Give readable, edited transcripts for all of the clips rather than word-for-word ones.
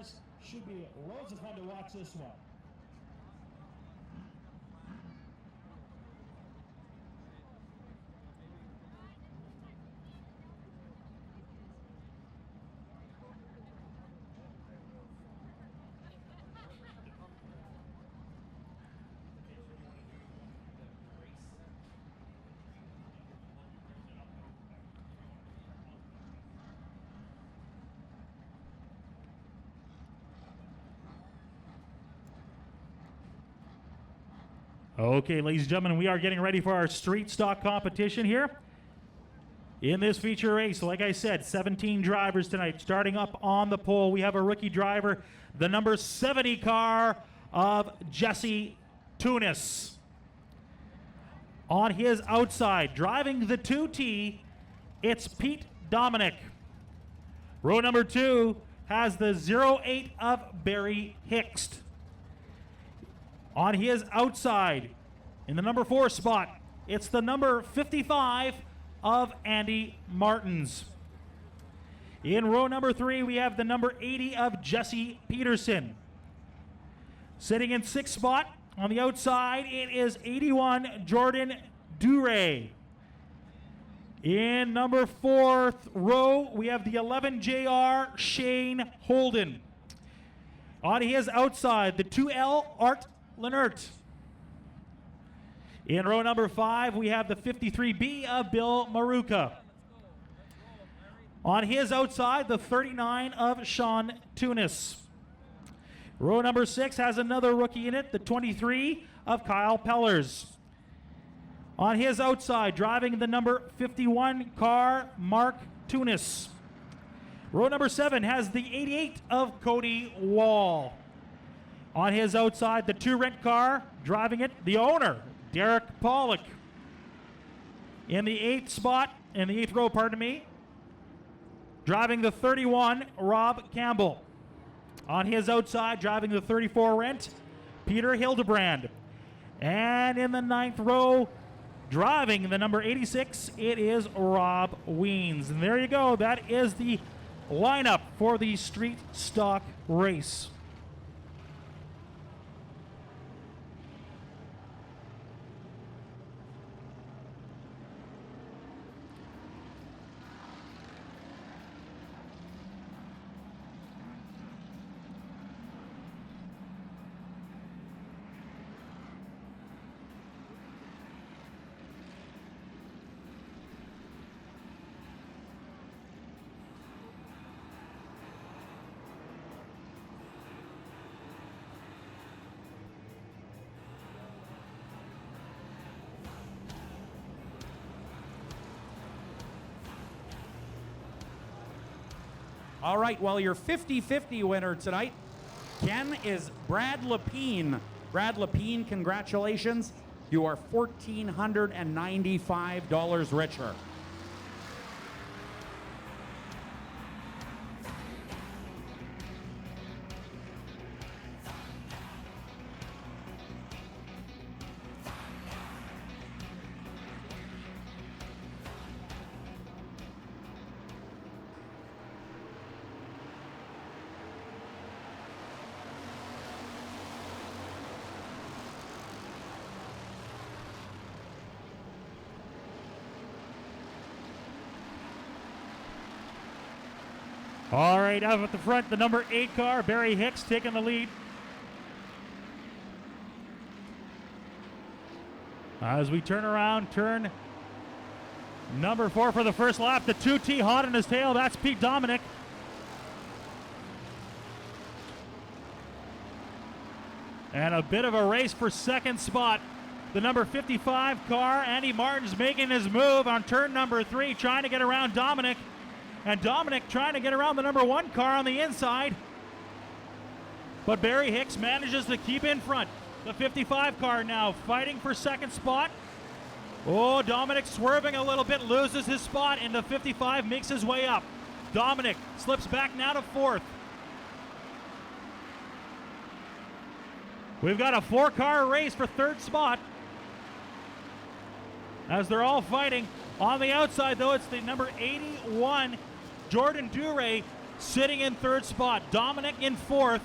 cars. Should be loads of fun to watch this one. Okay, ladies and gentlemen, we are getting ready for our street stock competition here. In this feature race, like I said, 17 drivers tonight. Starting up on the pole, we have a rookie driver, the number 70 car of Jesse Tunis. On his outside, driving the 2T, it's Pete Dominic. Row number 2 has the 08 of Barry Hixt. On his outside, in the number 4 spot, it's the number 55 of Andy Martins. In row number 3, we have the number 80 of Jesse Peterson. Sitting in 6th spot, on the outside, it is 81 Jordan Duray. In number 4th row, we have the 11 JR Shane Holden. On his outside, the 2L Art Lenert. In row number 5, we have the 53B of Bill Maruka. On his outside, the 39 of Sean Tunis. Row number 6 has another rookie in it, the 23 of Kyle Pellers. On his outside, driving the number 51 car, Mark Tunis. Row number 7 has the 88 of Cody Wall. On his outside, the 2 rent car, driving it, the owner, Derek Pollock. In the 8th spot, in the 8th row, pardon me, driving the 31, Rob Campbell. On his outside, driving the 34 rent, Peter Hildebrand. And in the 9th row, driving the number 86, it is Rob Weens. And there you go, that is the lineup for the street stock race. All right, well, your 50-50 winner tonight, Ken, is Brad Lapine. Brad Lapine, congratulations. You are $1,495 richer. All right, up at the front, the number 8 car, Barry Hicks taking the lead. As we turn around, turn number 4 for the first lap. The 2T hot in his tail, that's Pete Dominic. And a bit of a race for second spot. The number 55 car, Andy Martin's making his move on turn number 3, trying to get around Dominic. And Dominic trying to get around the number 1 car on the inside. But Barry Hicks manages to keep in front. The 55 car now fighting for second spot. Oh, Dominic swerving a little bit, loses his spot, and the 55 makes his way up. Dominic slips back now to 4th. We've got a 4-car race for 3rd spot. As they're all fighting. On the outside, though, it's the number 81, Jordan Duray, sitting in third spot. Dominic in fourth.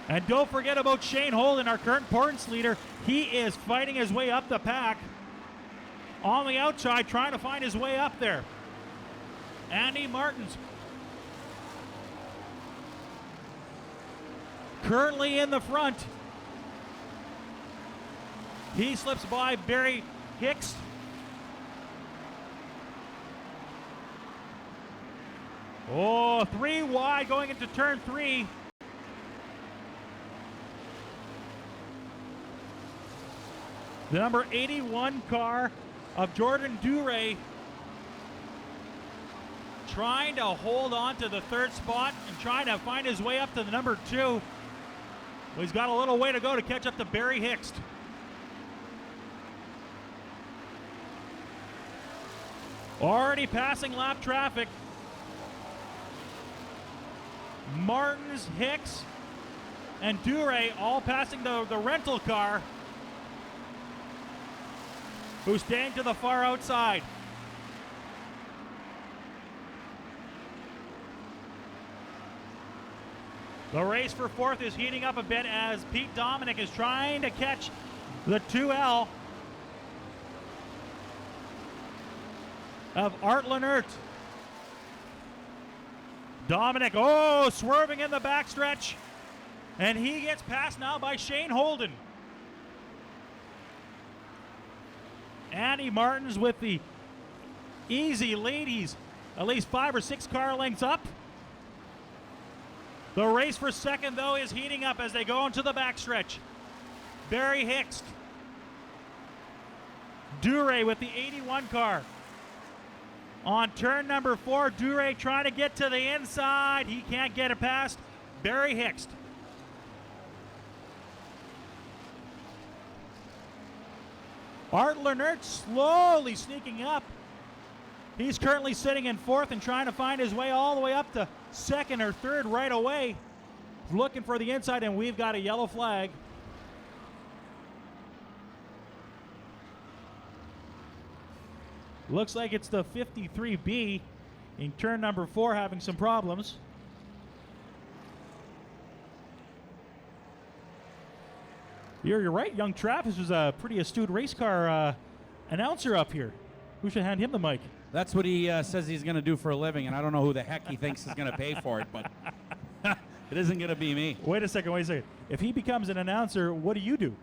And don't forget about Shane Holden, our current points leader. He is fighting his way up the pack. On the outside, trying to find his way up there. Andy Martins currently in the front. He slips by Barry Hicks. Oh, 3 wide going into turn 3. The number 81 car of Jordan Duray trying to hold on to the third spot and trying to find his way up to the number 2. Well, he's got a little way to go to catch up to Barry Hicks. Already passing lap traffic. Martins, Hicks, and Duray all passing the rental car, who's staying to the far outside. The race for fourth is heating up a bit as Pete Dominic is trying to catch the 2L of Art Lenert. Dominic, swerving in the backstretch. And he gets passed now by Shane Holden. Andy Martins with the easy lead. He's at least 5 or 6 car lengths up. The race for second, though, is heating up as they go into the backstretch. Barry Hicks. Duray with the 81 car. On turn number 4, Duray trying to get to the inside. He can't get it past Barry Hicks. Art Lenert slowly sneaking up. He's currently sitting in fourth and trying to find his way all the way up to second or third right away. Looking for the inside, and we've got a yellow flag. Looks like it's the 53B in turn number 4 having some problems. You're right. Young Travis was a pretty astute race car announcer up here. We should hand him the mic. That's what he says he's going to do for a living, and I don't know who the heck he thinks is going to pay for it, but it isn't going to be me. Wait a second. If he becomes an announcer, what do you do?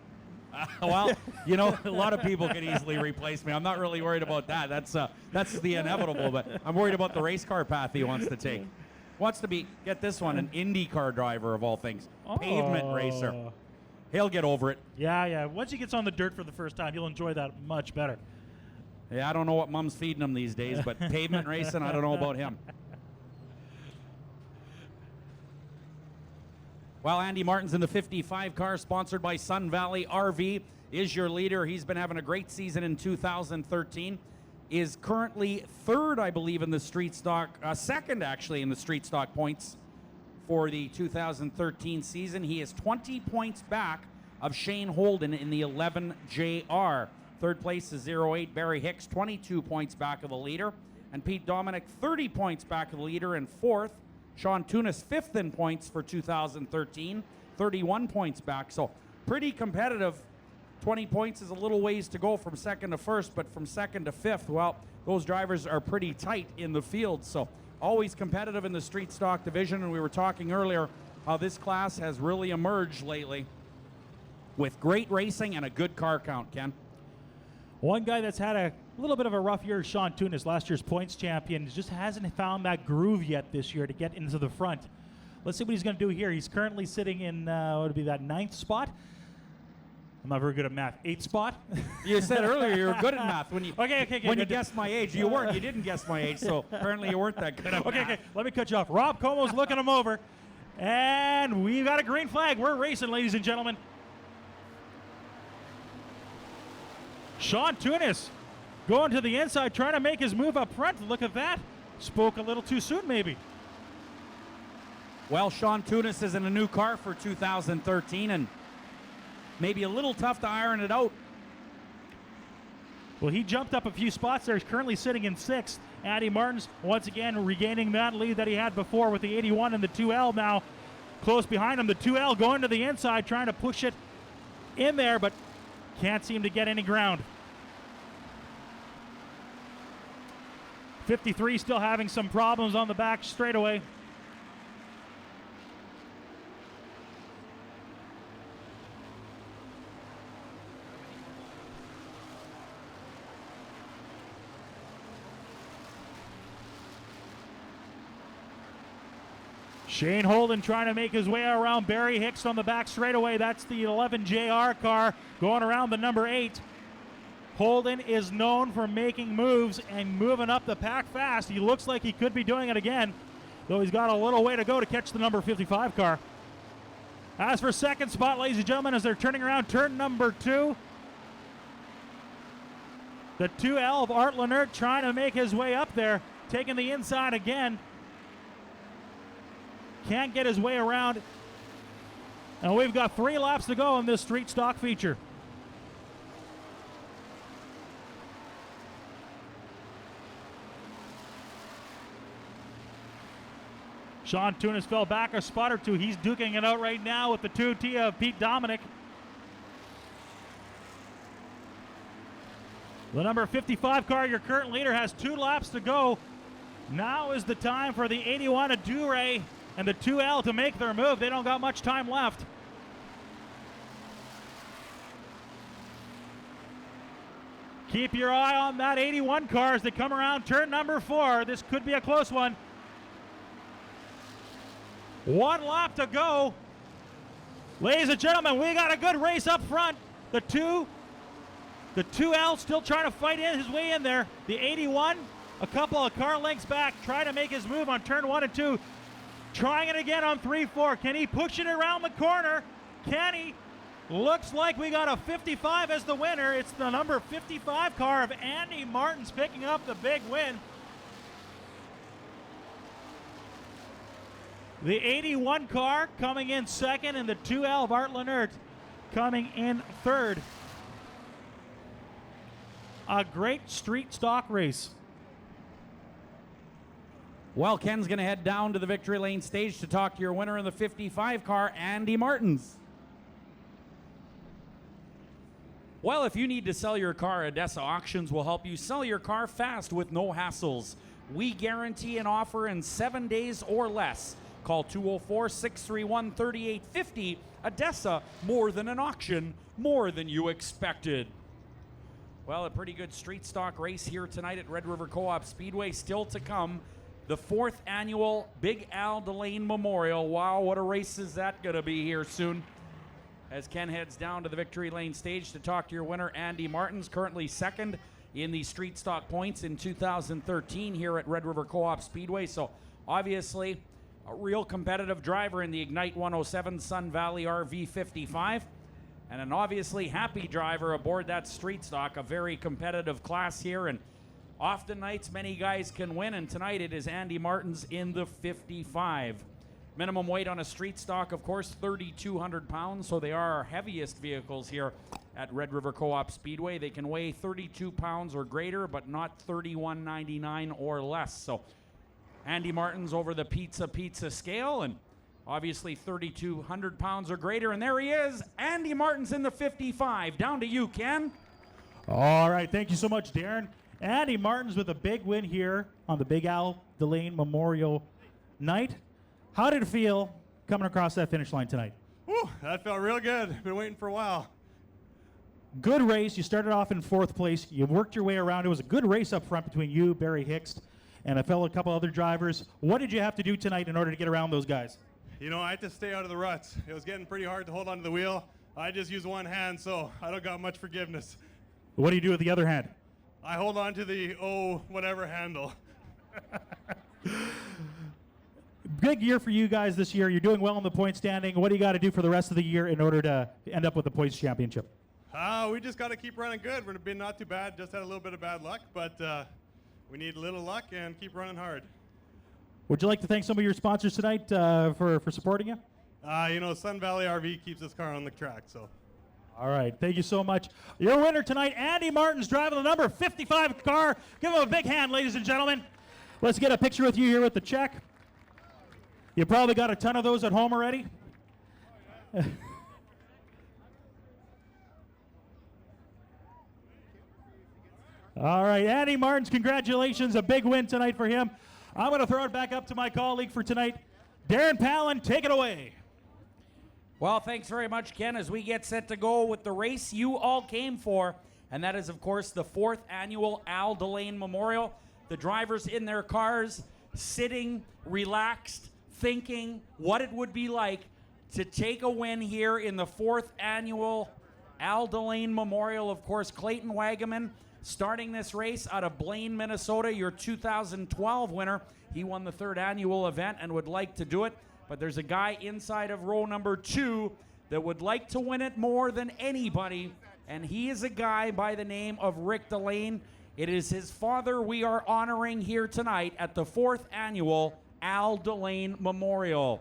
Well, a lot of people can easily replace me. I'm not really worried about that. That's the inevitable, but I'm worried about the race car path he wants to take. Wants to be, get this one, an IndyCar driver of all things. Pavement racer. He'll get over it. Yeah. Once he gets on the dirt for the first time, he'll enjoy that much better. Yeah, I don't know what mom's feeding him these days, but pavement racing, I don't know about him. Well, Andy Martins in the 55 car, sponsored by Sun Valley RV, is your leader. He's been having a great season in 2013. Is currently third, I believe, in the street stock, second actually in the street stock points for the 2013 season. He is 20 points back of Shane Holden in the 11 JR. Third place is 08 Barry Hicks, 22 points back of the leader. And Pete Dominic, 30 points back of the leader in fourth. Sean Tunis, fifth in points for 2013, 31 points back. So pretty competitive. 20 points is a little ways to go from second to first, but from second to fifth, well, those drivers are pretty tight in the field. So always competitive in the street stock division. And we were talking earlier how this class has really emerged lately with great racing and a good car count, Ken. One guy that's had a little bit of a rough year is Sean Tunis, last year's points champion. Just hasn't found that groove yet this year to get into the front. Let's see what he's going to do here. He's currently sitting in, what would be that 9th spot? I'm not very good at math. 8th spot? You said earlier you were good at math. When you okay, when you guessed my age. You weren't. You didn't guess my age, so apparently you weren't that good at math. Okay. Let me cut you off. Rob Como's looking him over. And we've got a green flag. We're racing, ladies and gentlemen. Sean Tunis going to the inside, trying to make his move up front. Look at that. Spoke a little too soon, maybe. Well, Sean Tunis is in a new car for 2013, and maybe a little tough to iron it out. Well, he jumped up a few spots there. He's currently sitting in 6th. Andy Martins, once again, regaining that lead that he had before with the 81 and the 2L now close behind him. The 2L going to the inside, trying to push it in there, but can't seem to get any ground. 53 still having some problems on the back straightaway. Shane Holden trying to make his way around Barry Hicks on the back straightaway. That's the 11 JR car going around the number 8. Holden is known for making moves and moving up the pack fast. He looks like he could be doing it again, though he's got a little way to go to catch the number 55 car. As for second spot, ladies and gentlemen, as they're turning around turn number 2, the 2L of Art Lennert trying to make his way up there, taking the inside again. Can't get his way around. And we've got 3 laps to go in this street stock feature. Sean Tunis fell back a spot or two. He's duking it out right now with the 2T of Pete Dominic. The number 55 car, your current leader, has 2 laps to go. Now is the time for the 81 of Duray and the 2L to make their move. They don't got much time left. Keep your eye on that 81 car as they come around turn number 4. This could be a close one. 1 lap to go. Ladies and gentlemen, we got a good race up front. The 2L still trying to fight his way in there. The 81, a couple of car lengths back, trying to make his move on turn 1 and 2. Trying it again on 3-4. Can he push it around the corner? Can he? Looks like we got a 55 as the winner. It's the number 55 car of Andy Martins picking up the big win. The 81 car coming in second, and the 2L of Art Lennert coming in third. A great street stock race. Well, Ken's going to head down to the victory lane stage to talk to your winner in the 55 car, Andy Martins. Well, if you need to sell your car, Odessa Auctions will help you sell your car fast with no hassles. We guarantee an offer in 7 days or less. Call 204-631-3850. Odessa, more than an auction, more than you expected. Well, a pretty good street stock race here tonight at Red River Co-op Speedway. Still to come, the 4th annual Big Al Delane Memorial. Wow, what a race is that going to be here soon. As Ken heads down to the victory lane stage to talk to your winner, Andy Martins, currently second in the street stock points in 2013 here at Red River Co-op Speedway. So obviously a real competitive driver in the Ignite 107 Sun Valley RV55, and an obviously happy driver aboard that street stock. A very competitive class here, and often nights many guys can win, and tonight it is Andy Martins in the 55. Minimum weight on a street stock, of course, 3,200 pounds, so they are our heaviest vehicles here at Red River Co-op Speedway. They can weigh 32 pounds or greater, but not 31.99 or less. So Andy Martins over the pizza scale, and obviously 3,200 pounds or greater. And there he is, Andy Martins in the 55. Down to you, Ken. All right, thank you so much, Darren. Andy Martins with a big win here on the Big Al Delane Memorial Night. How did it feel coming across that finish line tonight? Whew, that felt real good. Been waiting for a while. Good race. You started off in 4th place. You worked your way around. It was a good race up front between you, Barry Hicks, and a couple other drivers. What did you have to do tonight in order to get around those guys? You know, I had to stay out of the ruts. It was getting pretty hard to hold onto the wheel. I just use one hand, so I don't got much forgiveness. What do you do with the other hand? I hold on to the, whatever handle. Big year for you guys this year. You're doing well in the point standing. What do you got to do for the rest of the year in order to end up with the points championship? We just got to keep running good. We've been not too bad. Just had a little bit of bad luck, but we need a little luck and keep running hard. Would you like to thank some of your sponsors tonight for supporting you? You know, Sun Valley RV keeps this car on the track, so. All right, thank you so much. Your winner tonight, Andy Martin's driving the number 55 car. Give him a big hand, ladies and gentlemen. Let's get a picture with you here with the check. You probably got a ton of those at home already. All right, Andy Martins, congratulations. A big win tonight for him. I'm going to throw it back up to my colleague for tonight. Darren Palin, take it away. Well, thanks very much, Ken, as we get set to go with the race you all came for, and that is, of course, the 4th annual Al Delane Memorial. The drivers in their cars, sitting, relaxed, thinking what it would be like to take a win here in the 4th annual Al Delane Memorial. Of course, Clayton Wagaman starting this race out of Blaine, Minnesota, your 2012 winner. He won the 3rd annual event and would like to do it. But there's a guy inside of row number 2 that would like to win it more than anybody, and he is a guy by the name of Rick Delane. It is his father we are honoring here tonight at the 4th annual Al Delane Memorial.